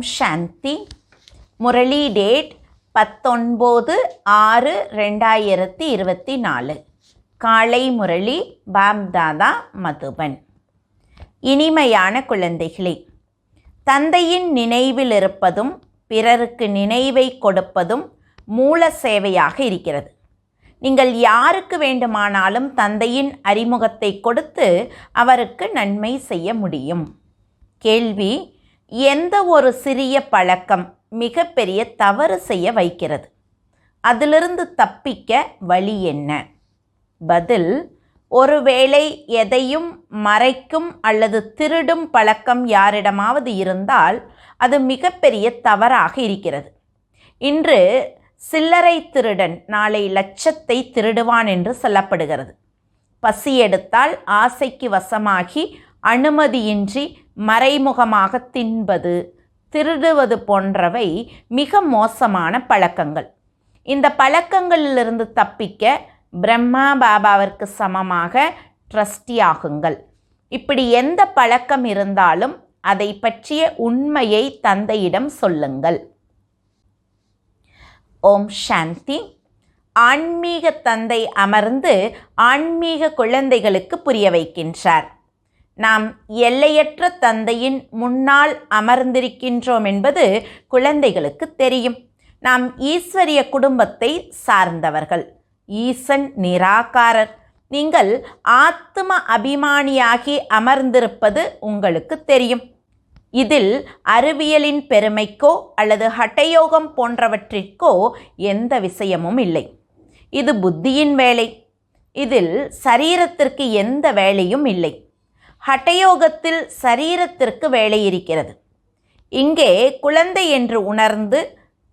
ஓம் சாந்தி. Murali date 19/6/2024. காலை முரளி பாப்தாதா மதுபன். இனிமையான குழந்தைகளே, தந்தையின் நினைவில் இருப்பதும் பிறருக்கு நினைவை கொடுப்பதும் மூல சேவையாக இருக்கிறது. நீங்கள் யாருக்கு வேண்டுமானாலும் தந்தையின் அறிமுகத்தை கொடுத்து அவருக்கு நன்மை செய்ய முடியும். கேள்வி: எந்த ஒரு சிறிய பழக்கம் மிகப்பெரிய தவறு செய்ய வைக்கிறது? அதிலிருந்து தப்பிக்க வழி என்ன? பதில்: ஒருவேளை எதையும் மறைக்கும் அல்லது திருடும் பழக்கம் யாரிடமாவது இருந்தால் அது மிகப்பெரிய தவறாக இருக்கிறது. இன்று சில்லறை திருடன் நாளை லட்சத்தை திருடுவான் என்று சொல்லப்படுகிறது. பசி எடுத்தால் ஆசைக்கு வசமாகி அனுமதியின்றி மறைமுகமாக தின்பது, திருடுவது போன்றவை மிக மோசமான பழக்கங்கள். இந்த பழக்கங்களிலிருந்து தப்பிக்க பிரம்மா பாபாவிற்கு சமமாக ட்ரஸ்டி ஆகுங்கள். இப்படி எந்த பழக்கம் இருந்தாலும் அதை பற்றிய உண்மையை தந்தையிடம் சொல்லுங்கள். ஓம் சாந்தி. ஆன்மீக தந்தை அமர்ந்து ஆன்மீக குழந்தைகளுக்கு புரிய வைக்கின்றார். நாம் எல்லையற்ற தந்தையின் முன்னால் அமர்ந்திருக்கின்றோம் என்பது குழந்தைகளுக்கு தெரியும். நாம் ஈஸ்வரிய குடும்பத்தை சார்ந்தவர்கள். ஈசன் நிராகாரர். நீங்கள் ஆத்ம அபிமானியாகி அமர்ந்திருப்பது உங்களுக்கு தெரியும். இதில் அறிவியலின் பெருமைக்கோ அல்லது ஹட்டயோகம் போன்றவற்றிற்கோ எந்த விஷயமும் இல்லை. இது புத்தியின் வேலை. இதில் சரீரத்திற்கு எந்த வேலையும் இல்லை. ஹட்டயோகத்தில் சரீரத்திற்கு வேலை இருக்கிறது. இங்கே குழந்தை என்று உணர்ந்து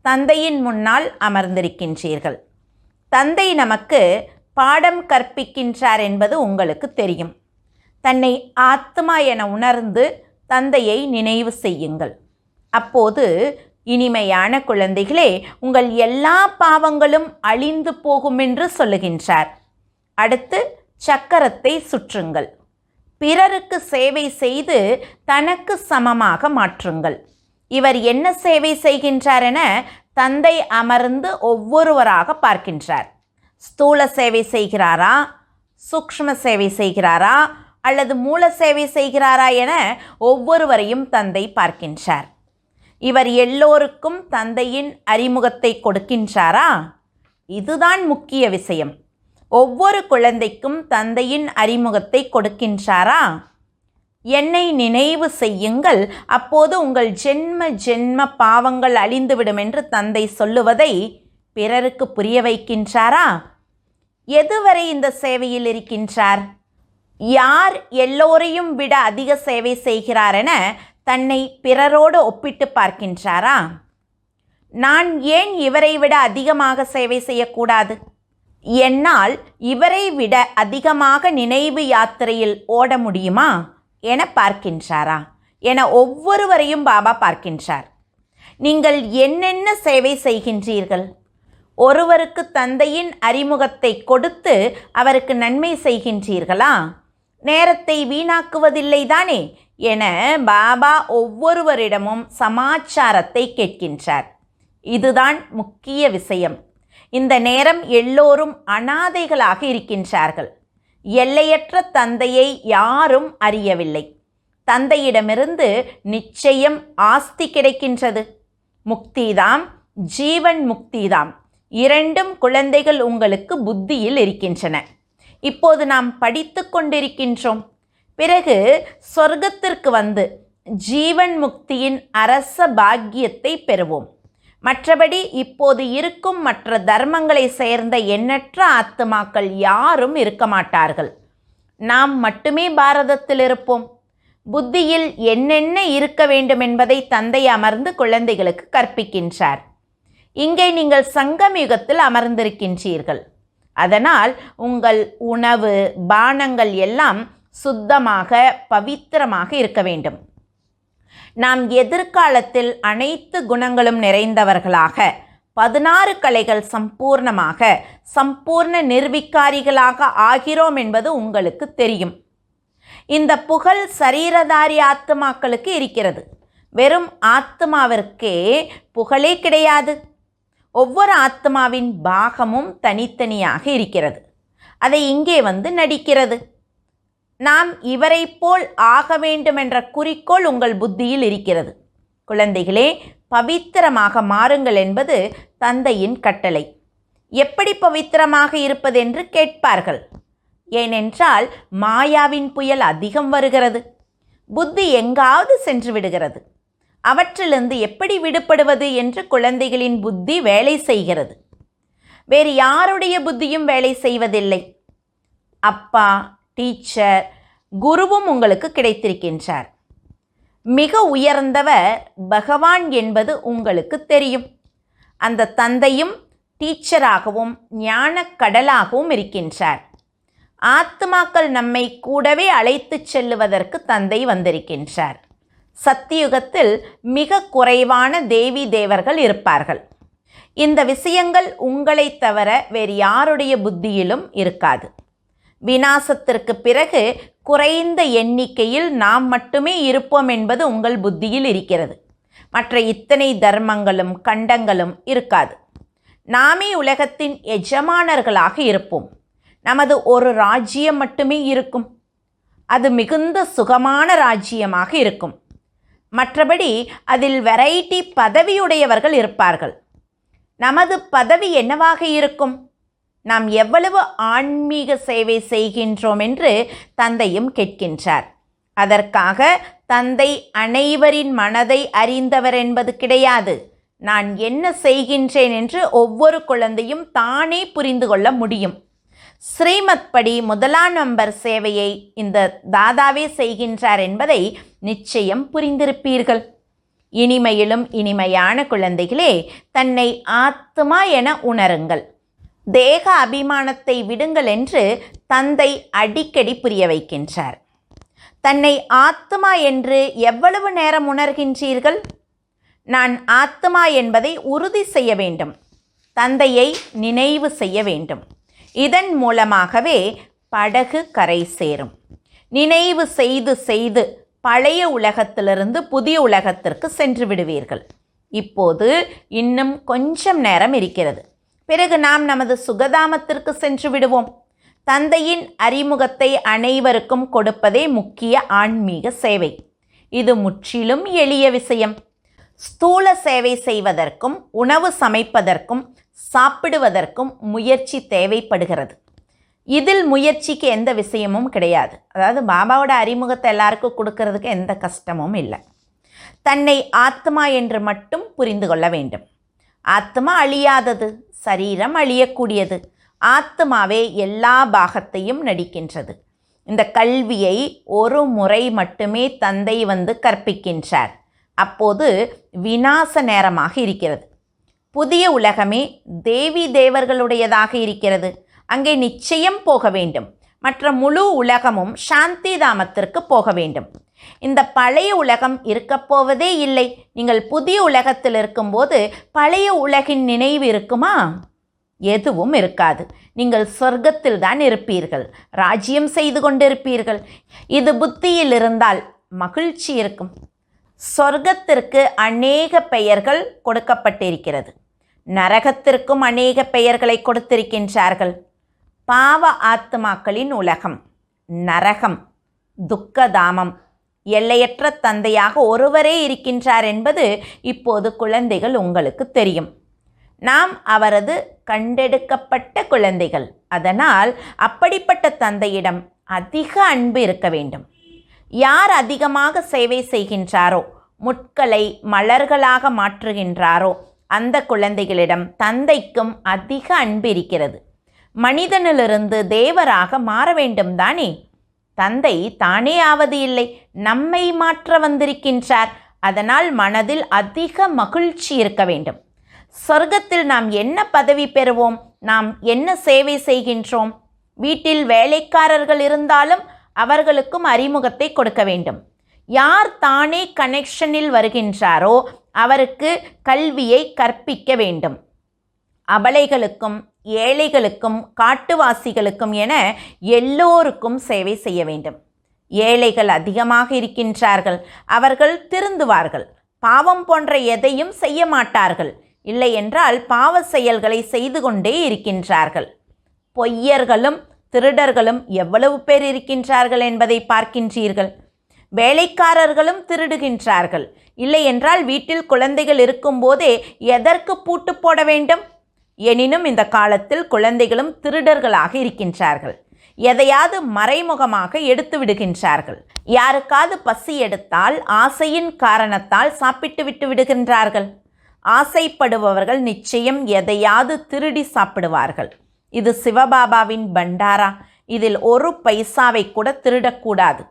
தந்தையின் முன்னால் அமர்ந்திருக்கின்றீர்கள். தந்தை நமக்கு பாடம் கற்பிக்கின்றார் என்பது உங்களுக்கு தெரியும். தன்னை ஆத்மா என உணர்ந்து தந்தையை நினைவு செய்யுங்கள். அப்போது இனிமையான குழந்தைகளே, உங்கள் எல்லா பாவங்களும் அழிந்து போகும் என்று சொல்லுகின்றார். அடுத்து சக்கரத்தை சுற்றுங்கள். பிறருக்கு சேவை செய்து தனக்கு சமமாக மாற்றுங்கள். இவர் என்ன சேவை செய்கின்றார் என தந்தை அமர்ந்து ஒவ்வொருவராக பார்க்கின்றார். ஸ்தூல சேவை செய்கிறாரா, சூக்ஷ்ம சேவை செய்கிறாரா அல்லது மூல சேவை செய்கிறாரா என ஒவ்வொருவரையும் தந்தை பார்க்கின்றார். இவர் எல்லோருக்கும் தந்தையின் அறிமுகத்தை கொடுக்கின்றாரா? இதுதான் முக்கிய விஷயம். ஒவ்வொரு குழந்தைக்கும் தந்தையின் அறிமுகத்தை கொடுக்கின்றாரா? என்னை நினைவு செய்யுங்கள், அப்போது உங்கள் ஜென்ம ஜென்ம பாவங்கள் அழிந்துவிடும் என்று தந்தை சொல்லுவதை பிறருக்கு புரிய வைக்கின்றாரா? எதுவரை இந்த சேவையில் இருக்கின்றார்? யார் எல்லோரையும் விட அதிக சேவை செய்கிறார் என தன்னை பிறரோடு ஒப்பிட்டு பார்க்கின்றாரா? நான் ஏன் இவரை விட அதிகமாக சேவை செய்யக்கூடாது? என்னால் இவரை விட அதிகமாக நினைவு யாத்திரையில் ஓட முடியுமா என பார்க்கின்றாரா என ஒவ்வொருவரையும் பாபா பார்க்கின்றார். நீங்கள் என்னென்ன சேவை செய்கின்றீர்கள்? ஒருவருக்கு தந்தையின் அறிமுகத்தை கொடுத்து அவருக்கு நன்மை செய்கின்றீர்களா? நேரத்தை வீணாக்குவதில்லை தானே என பாபா ஒவ்வொருவரிடமும் சமாச்சாரத்தை கேட்கின்றார். இதுதான் முக்கிய விஷயம். இந்த நேரம் எல்லோரும் அனாதைகளாக இருக்கின்றார்கள். எல்லையற்ற தந்தையை யாரும் அறியவில்லை. தந்தையிடமிருந்து நிச்சயம் ஆஸ்தி கிடைக்கின்றது. முக்திதாம், ஜீவன் முக்திதாம். இரண்டும் குழந்தைகள் உங்களுக்கு புத்தியில் இருக்கின்றன. இப்போது நாம் படித்து கொண்டிருக்கின்றோம். பிறகு சொர்க்கத்திற்கு வந்து ஜீவன் முக்தியின் அரச பாக்கியத்தை பெறுவோம். மற்றபடி இப்போது இருக்கும் மற்ற தர்மங்களை சேர்ந்த எண்ணற்ற ஆத்மாக்கள் யாரும் இருக்க மாட்டார்கள். நாம் மட்டுமே பாரதத்தில் இருப்போம். புத்தியில் என்னென்ன இருக்க வேண்டும் என்பதை தந்தை அமர்ந்து குழந்தைகளுக்கு கற்பிக்கின்றார். இங்கே நீங்கள் சங்கம் யுகத்தில் அமர்ந்திருக்கின்றீர்கள். அதனால் உங்கள் உணவு பானங்கள் எல்லாம் சுத்தமாக பவித்திரமாக இருக்க வேண்டும். நாம் எதிர்காலத்தில் அனைத்து குணங்களும் நிறைந்தவர்களாக 16 கலைகள் சம்பூர்ண நிர்விகாரிகளாக ஆகிறோம் என்பது உங்களுக்கு தெரியும். இந்த புகழ் சரீரதாரி ஆத்மாக்களுக்கு இருக்கிறது. வெறும் ஆத்மாவிற்கே புகழே கிடையாது. ஒவ்வொரு ஆத்மாவின் பாகமும் தனித்தனியாக இருக்கிறது. அதை இங்கே வந்து நடிக்கிறது. நாம் இவரை போல் ஆக வேண்டும் என்ற குறிக்கோள் உங்கள் புத்தியில் இருக்கிறது. குழந்தைகளே, பவித்திரமாக மாறுங்கள் என்பது தந்தையின் கட்டளை. எப்படி பவித்திரமாக இருப்பதென்று கேட்பார்கள். ஏனென்றால் மாயாவின் புயல் அதிகம் வருகிறது. புத்தி எங்காவது சென்று விடுகிறது. அவற்றிலிருந்து எப்படி விடுபடுவது என்று குழந்தைகளின் புத்தி வேலை செய்கிறது. வேறு யாருடைய புத்தியும் வேலை செய்வதில்லை. அப்பா, டீச்சர், குருவும் உங்களுக்கு கிடைத்திருக்கின்றார். மிக உயர்ந்தவர் பகவான் என்பது உங்களுக்கு தெரியும். அந்த தந்தையும் டீச்சராகவும் ஞானக் கடலாகவும் இருக்கின்றார். ஆத்மாக்கள் நம்மை கூடவே அழைத்துச் செல்லுவதற்கு தந்தை வந்திருக்கின்றார். சத்தியுகத்தில் மிக குறைவான தேவி தேவர்கள் இருப்பார்கள். இந்த விஷயங்கள் உங்களைத் தவிர வேறு யாருடைய புத்தியிலும் இருக்காது. விநாசத்திற்கு பிறகு குறைந்த எண்ணிக்கையில் நாம் மட்டுமே இருப்போம் என்பது உங்கள் புத்தியில் இருக்கிறது. மற்ற இத்தனை தர்மங்களும் கண்டங்களும் இருக்காது. நாமே உலகத்தின் எஜமானர்களாக இருப்போம். நமது ஒரு ராஜ்யம் மட்டுமே இருக்கும். அது மிகுந்த சுகமான ராஜ்யமாக இருக்கும். மற்றபடி அதில் வெரைட்டி பதவியுடையவர்கள் இருப்பார்கள். நமது பதவி என்னவாக இருக்கும்? நாம் எவ்வளவு ஆன்மீக சேவை செய்கின்றோம் என்று தந்தையும் கேட்கின்றார். அதற்காக தந்தை அனைவரின் மனதை அறிந்தவர் என்பது கிடையாது. நான் என்ன செய்கின்றேன் என்று ஒவ்வொரு குழந்தையும் தானே புரிந்து கொள்ள முடியும். ஸ்ரீமத் படி 1ஆம் நம்பர் சேவையை இந்த தாதாவே செய்கின்றார் என்பதை நிச்சயம் புரிந்திருப்பீர்கள். இனிமையிலும் இனிமையான குழந்தைகளே, தன்னை ஆத்மா என உணருங்கள். தேக அபிமானத்தை விடுங்கள் என்று தந்தை அடிக்கடி புரிய வைக்கின்றார். தன்னை ஆத்மா என்று எவ்வளவு நேரம் உணர்கின்றீர்கள்? நான் ஆத்மா என்பதை உறுதி செய்ய வேண்டும். தந்தையை நினைவு செய்ய வேண்டும். இதன் மூலமாகவே படகு கரை சேரும். நினைவு செய்து செய்து பழைய உலகத்திலிருந்து புதிய உலகத்திற்கு சென்று விடுவீர்கள். இப்போது இன்னும் கொஞ்சம் நேரம் இருக்கிறது. பிறகு நாம் நமது சுகதாமத்திற்கு சென்று விடுவோம். தந்தையின் அறிமுகத்தை அனைவருக்கும் கொடுப்பதே முக்கிய ஆன்மீக சேவை. இது முற்றிலும் எளிய விஷயம். ஸ்தூல சேவை செய்வதற்கும் உணவு சமைப்பதற்கும் சாப்பிடுவதற்கும் முயற்சி தேவைப்படுகிறது. இதில் முயற்சிக்கு எந்த விஷயமும் கிடையாது. அதாவது பாபாவோட அறிமுகத்தை எல்லாருக்கும் கொடுக்கறதுக்கு எந்த கஷ்டமும் இல்லை. தன்னை ஆத்மா என்று மட்டும் புரிந்து கொள்ள வேண்டும். ஆத்மா அழியாதது, சரீரம் அழியக்கூடியது. ஆத்மாவே எல்லா பாகத்தையும் நடிக்கின்றது. இந்த கல்வியை ஒரு முறை மட்டுமே தந்தை வந்து கற்பிக்கின்றார். அப்போது விநாச நேரமாக இருக்கிறது. புதிய உலகமே தேவி தேவர்களுடையதாக இருக்கிறது. அங்கே நிச்சயம் போக வேண்டும். மற்ற முழு உலகமும் சாந்தி தாமத்திற்கு போக வேண்டும். இந்த பழைய உலகம் இருக்கப் போவதே இல்லை. நீங்கள் புதிய உலகத்தில் இருக்கும்போது பழைய உலகின் நினைவு இருக்குமா? எதுவும் இருக்காது. நீங்கள் சொர்க்கத்தில் தான் இருப்பீர்கள். ராஜ்யம் செய்து கொண்டிருப்பீர்கள். இது புத்தியில் இருந்தால் மகிழ்ச்சி இருக்கும். சொர்க்கத்திற்கு அநேக பெயர்கள் கொடுக்கப்பட்டிருக்கிறது. நரகத்திற்கும் அநேக பெயர்களை கொடுத்திருக்கின்றார்கள். பாவ ஆத்மாக்களின் உலகம், நரகம், துக்கதாமம், எல்லையற்ற தந்தையாக ஒருவரே இருக்கின்றார் என்பது இப்போது குழந்தைகள் உங்களுக்கு தெரியும். நாம் அவரது கண்டெடுக்கப்பட்ட குழந்தைகள். அதனால் அப்படிப்பட்ட தந்தையிடம் அதிக அன்பு இருக்க வேண்டும். யார் அதிகமாக சேவை செய்கின்றாரோ, முட்களை மலர்களாக மாற்றுகின்றாரோ, அந்த குழந்தைகளிடம் தந்தைக்கும் அதிக அன்பு இருக்கிறது. மனிதனிலிருந்து தேவராக மாற வேண்டும் தானே? தந்தை தானே ஆவது இல்லை, நம்மை மாற்ற வந்திருக்கின்றார். அதனால் மனதில் அதிக மகிழ்ச்சி இருக்க வேண்டும். சொர்க்கத்தில் நாம் என்ன பதவி பெறுவோம்? நாம் என்ன சேவை செய்கின்றோம்? வீட்டில் வேலைக்காரர்கள் இருந்தாலும் அவர்களுக்கும் அறிமுகத்தை கொடுக்க வேண்டும். யார் தானே கனெக்ஷனில் வருகின்றாரோ அவருக்கு கல்வியை கற்பிக்க வேண்டும். அபலைகளுக்கும் ஏழைகளுக்கும் காட்டுவாசிகளுக்கும் என எல்லோருக்கும் சேவை செய்ய வேண்டும். ஏழைகள் அதிகமாக இருக்கின்றார்கள். அவர்கள் திருந்துவார்கள். பாவம் போன்ற எதையும் செய்ய மாட்டார்கள். இல்லை என்றால் பாவ செயல்களை செய்து கொண்டே இருக்கின்றார்கள். பொய்யர்களும் திருடர்களும் எவ்வளவு பேர் இருக்கின்றார்கள் என்பதை பார்க்கின்றீர்கள். வேலைக்காரர்களும் திருடுகின்றார்கள். இல்லை என்றால் வீட்டில் குழந்தைகள் இருக்கும்போதே எதற்கு பூட்டு போட வேண்டும்? எனினும் இந்த காலத்தில் குழந்தைகளும் திருடர்களாக இருக்கின்றார்கள். எதையாவது மறைமுகமாக எடுத்து விடுகின்றார்கள். யாருக்காவது பசி எடுத்தால் ஆசையின் காரணத்தால் சாப்பிட்டு விட்டு விடுகின்றார்கள். ஆசைப்படுபவர்கள் நிச்சயம் எதையாவது திருடி சாப்பிடுவார்கள். இது சிவபாபாவின் பண்டாரா. இதில் ஒரு பைசாவை கூட திருடக்கூடாது.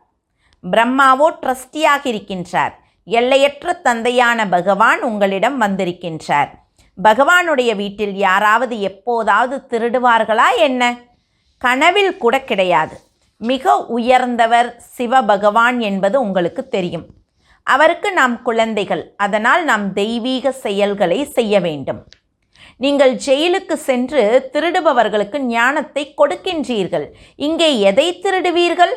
பிரம்மாவோ ட்ரஸ்டியாக இருக்கின்றார். எல்லையற்ற தந்தையான பகவான் உங்களிடம் வந்திருக்கின்றார். பகவானுடைய வீட்டில் யாராவது எப்போதாவது திருடுவார்களா என்ன? கனவில் கூட கிடையாது. மிக உயர்ந்தவர் சிவபகவான் என்பது உங்களுக்கு தெரியும். அவருக்கு நாம் குழந்தைகள். அதனால் நாம் தெய்வீக செயல்களை செய்ய வேண்டும். நீங்கள் ஜெயிலுக்கு சென்று திருடுபவர்களுக்கு ஞானத்தை கொடுக்கின்றீர்கள். இங்கே எதை திருடுவீர்கள்?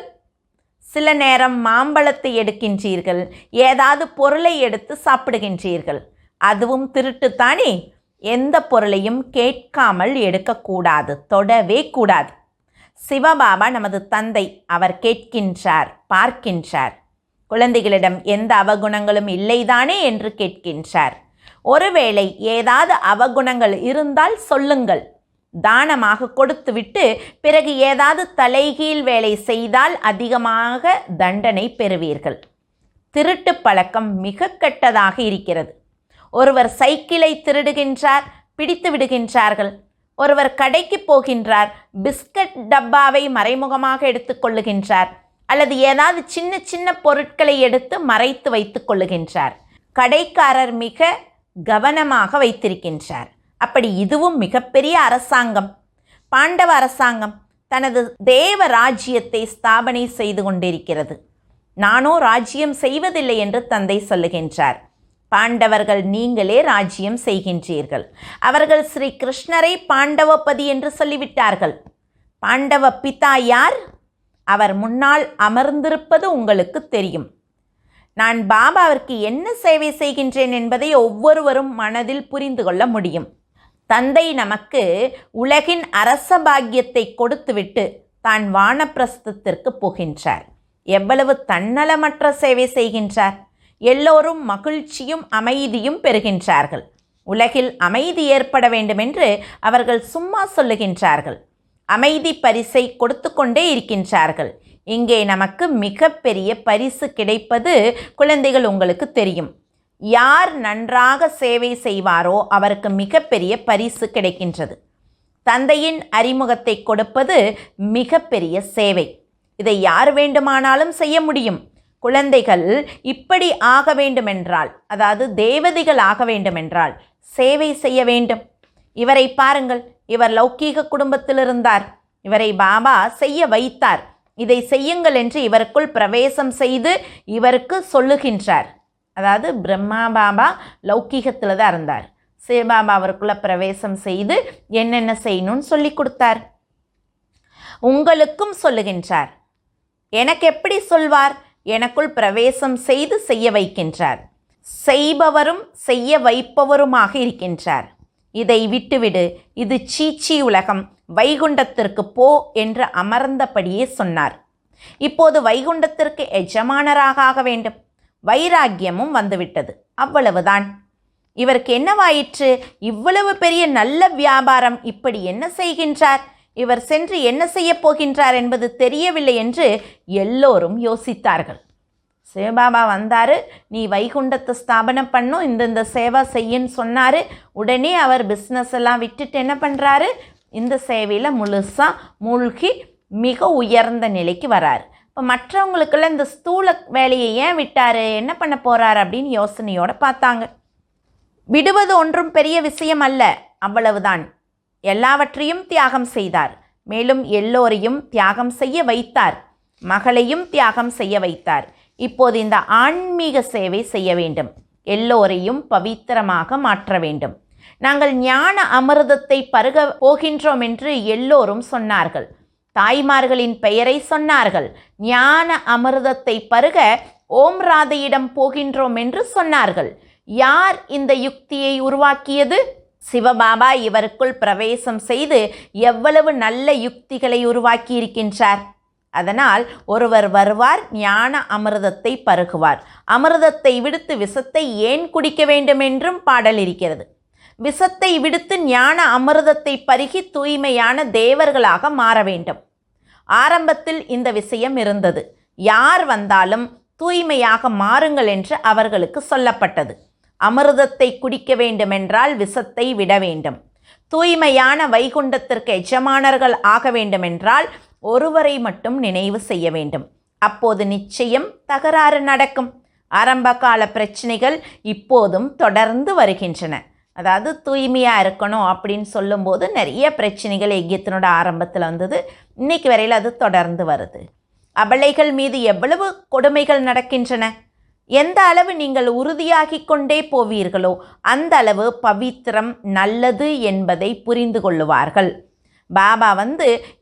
சில நேரம் மாம்பழத்தை எடுக்கின்றீர்கள். ஏதாவது பொருளை எடுத்து சாப்பிடுகின்றீர்கள். அதுவும் திருட்டுத்தானே? எந்த பொருளையும் கேட்காமல் எடுக்கக்கூடாது, தொடவே கூடாது. சிவபாபா நமது தந்தை. அவர் கேட்கின்றார், பார்க்கின்றார். குழந்தைகளிடம் எந்த அவகுணங்களும் இல்லைதானே என்று கேட்கின்றார். ஒருவேளை ஏதாவது அவகுணங்கள் இருந்தால் சொல்லுங்கள். தானமாக கொடுத்துவிட்டு பிறகு ஏதாவது தலைகீழ் வேலை செய்தால் அதிகமாக தண்டனை பெறுவீர்கள். திருட்டு பழக்கம் மிக கெட்டதாக இருக்கிறது. ஒருவர் சைக்கிளை திருடுகின்றார், பிடித்து விடுகின்றார்கள். ஒருவர் கடைக்கு போகின்றார், பிஸ்கட் டப்பாவை மறைமுகமாக எடுத்துக்கொள்ளுகின்றார். அல்லது ஏதாவது சின்ன சின்ன பொருட்களை எடுத்து மறைத்து வைத்துக் கொள்ளுகின்றார். கடைக்காரர் மிக கவனமாக வைத்திருக்கின்றார். அப்படி இதுவும் மிகப்பெரிய அரசாங்கம். பாண்டவ அரசாங்கம் தனது தேவ ராஜ்யத்தை ஸ்தாபனை செய்து கொண்டிருக்கிறது. நானோ ராஜ்யம் செய்வதில்லை என்று தந்தை சொல்லுகின்றார். பாண்டவர்கள் நீங்களே ராஜ்யம் செய்கின்றீர்கள். அவர்கள் ஸ்ரீ கிருஷ்ணரை பாண்டவபதி என்று சொல்லிவிட்டார்கள். பாண்டவ பிதா யார்? அவர் முன்னால் அமர்ந்திருப்பது உங்களுக்கு தெரியும். நான் பாபாவிற்கு என்ன சேவை செய்கின்றேன் என்பதை ஒவ்வொருவரும் மனதில் புரிந்து கொள்ள முடியும். தந்தை நமக்கு உலகின் அரச பாக்கியத்தை கொடுத்துவிட்டு தான் வானப்பிரஸ்தத்திற்கு போகின்றார். எவ்வளவு தன்னலமற்ற சேவை செய்கின்றார்! எல்லோரும் மகிழ்ச்சியும் அமைதியும் பெறுகின்றார்கள். உலகில் அமைதி ஏற்பட வேண்டுமென்று அவர்கள் சும்மா சொல்லுகின்றார்கள். அமைதி பரிசை கொடுத்து கொண்டே இருக்கின்றார்கள். இங்கே நமக்கு மிகப்பெரிய பரிசு கிடைப்பது குழந்தைகள் உங்களுக்கு தெரியும். யார் நன்றாக சேவை செய்வாரோ அவருக்கு மிகப்பெரிய பரிசு கிடைக்கின்றது. தந்தையின் அறிமுகத்தை கொடுப்பது மிகப்பெரிய சேவை. இதை யார் வேண்டுமானாலும் செய்ய முடியும். குழந்தைகள் இப்படி ஆக வேண்டுமென்றால், அதாவது தேவதைகள் ஆக வேண்டுமென்றால் சேவை செய்ய வேண்டும். இவரை பாருங்கள். இவர் லௌகீக குடும்பத்தில் இருந்தார். இவரை பாபா செய்ய வைத்தார். இதை செய்யுங்கள் என்று இவருக்குள் பிரவேசம் செய்து இவருக்கு சொல்லுகின்றார். அதாவது பிரம்மா பாபா லௌகீகத்தில் தான் இருந்தார். சிவபாபா அவருக்குள்ள பிரவேசம் செய்து என்னென்ன செய்யணும்னு சொல்லி கொடுத்தார். உங்களுக்கும் சொல்லுகின்றார். எனக்கு எப்படி சொல்வார்? எனக்குள் பிரவேசம் செய்து செய்ய வைக்கின்றார். செய்பவரும் செய்ய வைப்பவருமாக இருக்கின்றார். இதை விட்டுவிடு, இது சீச்சி உலகம், வைகுண்டத்திற்கு போ என்று அமர்ந்தபடியே சொன்னார். இப்போது வைகுண்டத்திற்கு எஜமானராக ஆக வேண்டும். வைராக்கியமும் வந்துவிட்டது. அவ்வளவுதான். இவருக்கு என்னவாயிற்று? இவ்வளவு பெரிய நல்ல வியாபாரம், இப்படி என்ன செய்கின்றார்? இவர் சென்று என்ன செய்ய போகின்றார் என்பது தெரியவில்லை என்று எல்லோரும் யோசித்தார்கள். சிவபாபா வந்தார், நீ வைகுண்டத்தை ஸ்தாபனம் பண்ணும், இந்த சேவை செய்யுன்னு சொன்னார். உடனே அவர் பிஸ்னஸ் எல்லாம் விட்டுட்டு என்ன பண்ணுறாரு? இந்த சேவையில் முழுசாக மூழ்கி மிக உயர்ந்த நிலைக்கு வராரு. இப்போ மற்றவங்களுக்கெல்லாம் இந்த ஸ்தூல வேலையை ஏன் விட்டார், என்ன பண்ண போகிறார் அப்படின்னு யோசனையோடு பார்த்தாங்க. விடுவது ஒன்றும் பெரிய விஷயம் அல்ல, அவ்வளவுதான். எல்லாவற்றையும் தியாகம் செய்தார். மேலும் எல்லோரையும் தியாகம் செய்ய வைத்தார். மகளையும் தியாகம் செய்ய வைத்தார். இப்போது இந்த ஆன்மீக சேவை செய்ய வேண்டும். எல்லோரையும் பவித்திரமாக மாற்ற வேண்டும். நாங்கள் ஞான அமிர்தத்தை பருக போகின்றோம் என்று எல்லோரும் சொன்னார்கள். தாய்மார்களின் பெயரை சொன்னார்கள். ஞான அமிர்தத்தை பருக ஓம் ராதையிடம் போகின்றோம் என்று சொன்னார்கள். யார் இந்த யுக்தியை உருவாக்கியது? சிவபாபா இவருக்குள் பிரவேசம் செய்து எவ்வளவு நல்ல யுக்திகளை உருவாக்கி இருக்கின்றார். அதனால் ஒருவர் வருவார், ஞான அமிர்தத்தை பருகுவார். அமிர்தத்தை விடுத்து விஷத்தை ஏன் குடிக்க வேண்டும் என்றும் பாடல் இருக்கிறது. விஷத்தை விடுத்து ஞான அமிர்தத்தை பருகி தூய்மையான தேவர்களாக மாற வேண்டும். ஆரம்பத்தில் இந்த விஷயம் இருந்தது. யார் வந்தாலும் தூய்மையாக மாறுங்கள் என்று அவர்களுக்கு சொல்லப்பட்டது. அமிர்தத்தை குடிக்க வேண்டுமென்றால் விஷத்தை விட வேண்டும். தூய்மையான வைகுண்டத்திற்கு எஜமானர்கள் ஆக வேண்டுமென்றால் ஒருவரை மட்டும் நினைவு செய்ய வேண்டும். அப்போது நிச்சயம் தகராறு நடக்கும். ஆரம்பகால பிரச்சனைகள் இப்போதும் தொடர்ந்து வருகின்றன. அதாவது தூய்மையாக இருக்கணும் அப்படின்னு சொல்லும்போது நிறைய பிரச்சனைகள் யஜ்யத்தினோட ஆரம்பத்தில் வந்தது. இன்னைக்கு வரையில் அது தொடர்ந்து வருது. அபலைகள் மீது எவ்வளவு கொடுமைகள் நடக்கின்றன. எந்த அளவு நீங்கள் உறுதியாகி கொண்டே போவீர்களோ அந்த அளவு பவித்திரம் நல்லது என்பதை புரிந்து கொள்ளுவார்கள். பாபா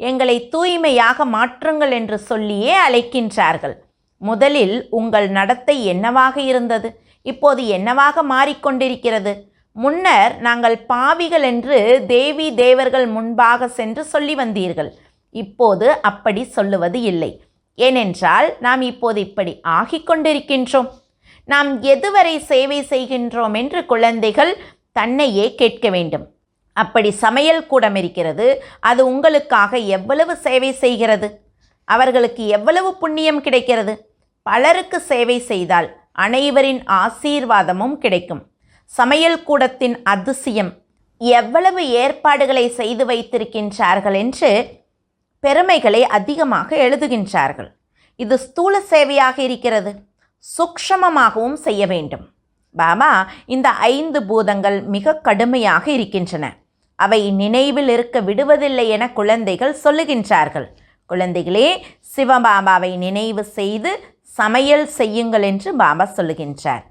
எங்களை தூய்மையாக மாற்றுங்கள் என்று சொல்லியே அழைக்கின்றார்கள். முதலில் உங்கள் நடத்தை என்னவாக இருந்தது? இப்போது என்னவாக மாறிக்கொண்டிருக்கிறது? முன்னர் நாங்கள் பாவிகள் என்று தேவி தேவர்கள் முன்பாக சென்று சொல்லி வந்தீர்கள். இப்போது அப்படி சொல்லுவது இல்லை. ஏனென்றால் நாம் இப்போது இப்படி ஆகிக்கொண்டிருக்கின்றோம். நாம் எதுவரை சேவை செய்கின்றோம் என்று குழந்தைகள் தன்னையே கேட்க வேண்டும். அப்படி சமையல் கூடம் இருக்கிறது. அது உங்களுக்காக எவ்வளவு சேவை செய்கிறது? அவர்களுக்கு எவ்வளவு புண்ணியம் கிடைக்கிறது? பலருக்கு சேவை செய்தால் அனைவரின் ஆசீர்வாதமும் கிடைக்கும். சமையல் கூடத்தின் அதிசயம், எவ்வளவு ஏற்பாடுகளை செய்து வைத்திருக்கின்றார்கள் என்று பெருமைகளை அதிகமாக எழுதுகின்றார்கள். இது ஸ்தூல சேவையாக இருக்கிறது. சூக்ஷ்மமாகவும் செய்ய வேண்டும். பாபா இந்த 5 பூதங்கள் மிக கடுமையாக இருக்கின்றன. அவை நினைவில் இருக்க விடுவதில்லை என குழந்தைகள் சொல்லுகின்றார்கள். குழந்தைகளே, சிவபாபாவை நினைவு செய்து சமையல் செய்யுங்கள் என்று பாபா சொல்லுகின்றார்.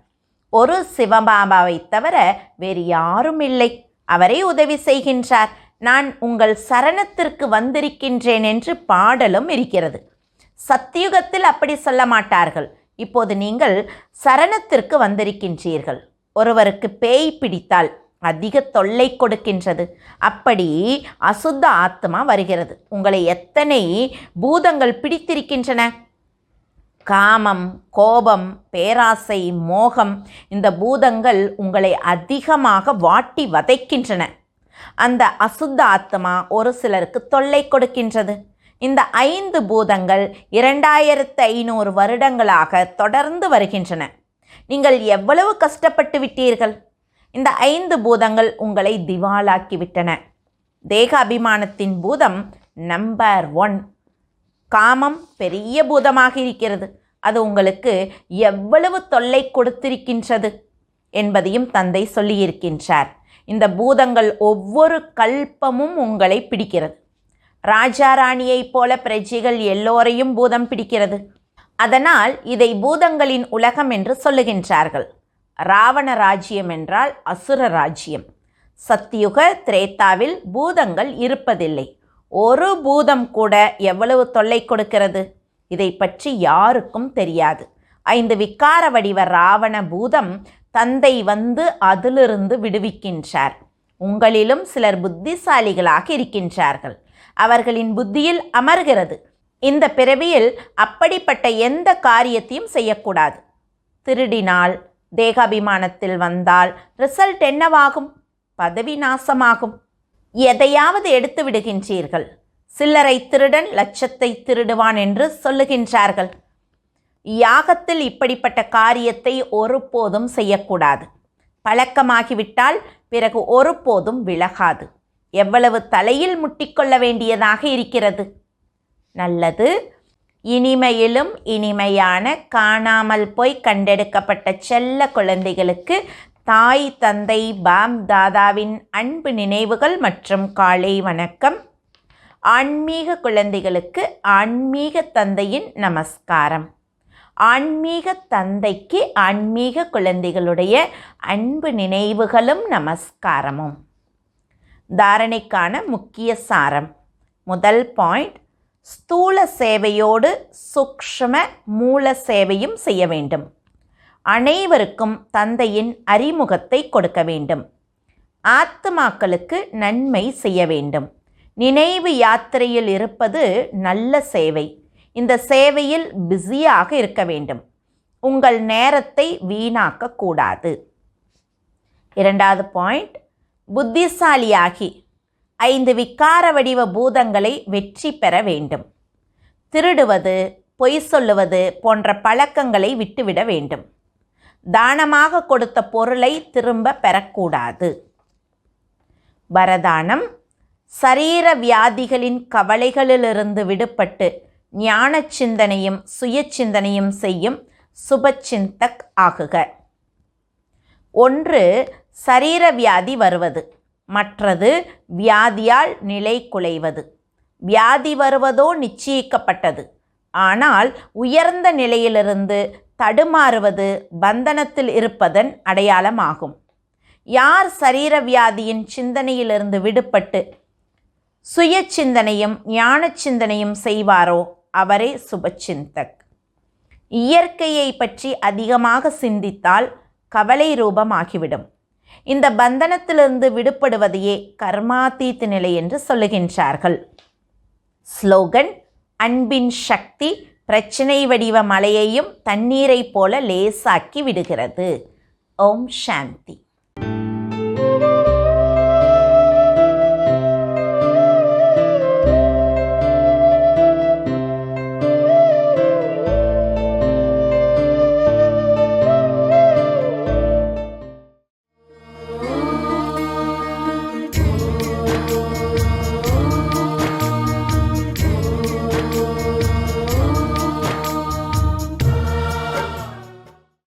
ஒரு சிவபாபாவை தவிர வேறு யாரும் இல்லை. அவரே உதவி செய்கின்றார். நான் உங்கள் சரணத்திற்கு வந்திருக்கின்றேன் என்று பாடலும் இருக்கிறது. சத்தியுகத்தில் அப்படி சொல்ல மாட்டார்கள். இப்போது நீங்கள் சரணத்திற்கு வந்திருக்கின்றீர்கள். ஒருவருக்கு பேய் பிடித்தால் அதிக தொல்லை கொடுக்கின்றது. அப்படி அசுத்த ஆத்மா வருகிறது. உங்களை எத்தனை பூதங்கள் பிடித்திருக்கின்றன? காமம், கோபம், பேராசை, மோகம், இந்த பூதங்கள் உங்களை அதிகமாக வாட்டி வதைக்கின்றன. அந்த அசுத்த ஆத்மா ஒரு சிலருக்கு தொல்லை கொடுக்கின்றது. இந்த 5 பூதங்கள் 2500 வருடங்களாக தொடர்ந்து வருகின்றன. நீங்கள் எவ்வளவு கஷ்டப்பட்டு விட்டீர்கள்? இந்த 5 பூதங்கள் உங்களை திவாலாக்கிவிட்டன. தேக அபிமானத்தின் பூதம் நம்பர் 1. காமம் பெரிய பூதமாக இருக்கிறது. அது உங்களுக்கு எவ்வளவு தொல்லை கொடுத்திருக்கின்றது என்பதையும் தந்தை சொல்லியிருக்கின்றார். இந்த பூதங்கள் ஒவ்வொரு கல்பமும் உங்களை பிடிக்கிறது. ராஜா ராணியைப் போல பிரஜைகள் எல்லோரையும் பூதம் பிடிக்கிறது. அதனால் இதை பூதங்களின் உலகம் என்று சொல்லுகின்றார்கள். ராவண ராஜ்யம் என்றால் அசுர ராஜ்யம். சத்தியுக திரேத்தாவில் பூதங்கள் இருப்பதில்லை. ஒரு பூதம் கூட எவ்வளவு தொல்லை கொடுக்கிறது இதை பற்றி யாருக்கும் தெரியாது. 5 விக்கார வடிவ ராவண பூதம் தந்தை அதிலிருந்து விடுவிக்கின்றார். உங்களிலும் சிலர் புத்திசாலிகளாக இருக்கின்றார்கள். அவர்களின் புத்தியில் அமர்கிறது. இந்த பிறவியில் அப்படிப்பட்ட எந்த காரியத்தையும் செய்யக்கூடாது. திருடினால், தேகாபிமானத்தில் வந்தால் ரிசல்ட் என்னவாகும்? பதவி நாசமாகும். எதையாவது எடுத்து விடுகின்றீர்கள். சில்லறை திருடன் லட்சத்தை திருடுவான் என்று சொல்லுகின்றார்கள். யாகத்தில் இப்படிப்பட்ட காரியத்தை ஒருபோதும் செய்யக்கூடாது. பழக்கமாகிவிட்டால் பிறகு ஒருபோதும் விலகாது. எவ்வளவு தலையில் முட்டிக்கொள்ள வேண்டியதாக இருக்கிறது. நல்லது. இனிமையிலும் இனிமையான காணாமல் போய் கண்டெடுக்கப்பட்ட செல்ல குழந்தைகளுக்கு தாய் தந்தை பாம் தாதாவின் அன்பு நினைவுகள் மற்றும் காலை வணக்கம். ஆன்மீக குழந்தைகளுக்கு ஆன்மீக தந்தையின் நமஸ்காரம். ஆன்மீக தந்தைக்கு ஆன்மீக குழந்தைகளுடைய அன்பு நினைவுகளும் நமஸ்காரமும். தாரணைக்கான முக்கிய சாரம். முதல் பாயிண்ட், ஸ்தூல சேவையோடு சூக்ஷ்ம மூல சேவையும் செய்ய வேண்டும். அனைவருக்கும் தந்தையின் அறிமுகத்தை கொடுக்க வேண்டும். ஆத்மாக்களுக்கு நன்மை செய்ய வேண்டும். நினைவு யாத்திரையில் இருப்பது நல்ல சேவை. இந்த சேவையில் பிஸியாக இருக்க வேண்டும். உங்கள் நேரத்தை வீணாக்கக்கூடாது. 2வது பாயிண்ட், புத்திசாலியாகி 5 விகார வடிவ பூதங்களை வெற்றி பெற வேண்டும். திருடுவது, பொய் சொல்லுவது போன்ற பழக்கங்களை விட்டுவிட வேண்டும். தானமாக கொடுத்த பொருளை திரும்ப பெறக்கூடாது. வரதானம், சரீர வியாதிகளின் கவலைகளிலிருந்து விடுபட்டு ஞான சிந்தனையும் சுய சிந்தனையும் செய்யும் சுபச்சிந்தக் ஆகுக. 1 சரீர வியாதி வருவது, மற்றது வியாதியால் நிலை குலைவது. வியாதி வருவதோ நிச்சயிக்கப்பட்டது. ஆனால் உயர்ந்த நிலையிலிருந்து தடுமாறுவது பந்தனத்தில் இருப்பதன் அடையாளமாகும். யார் சரீர வியாதியின் சிந்தனையிலிருந்து விடுபட்டு சுய சிந்தனையும் ஞான சிந்தனையும் செய்வாரோ அவரே சுபச்சிந்தக். இயற்கையை பற்றி அதிகமாக சிந்தித்தால் கவலை ரூபமாகிவிடும். இந்த பந்தனத்திலிருந்து விடுபடுவதையே கர்மாதீத் நிலை என்று சொல்லுகின்றார்கள். ஸ்லோகன், அன்பின் சக்தி பிரச்சனை வடிவ மலையையும் தண்ணீரை போல லேசாக்கி விடுகிறது. ஓம் சாந்தி.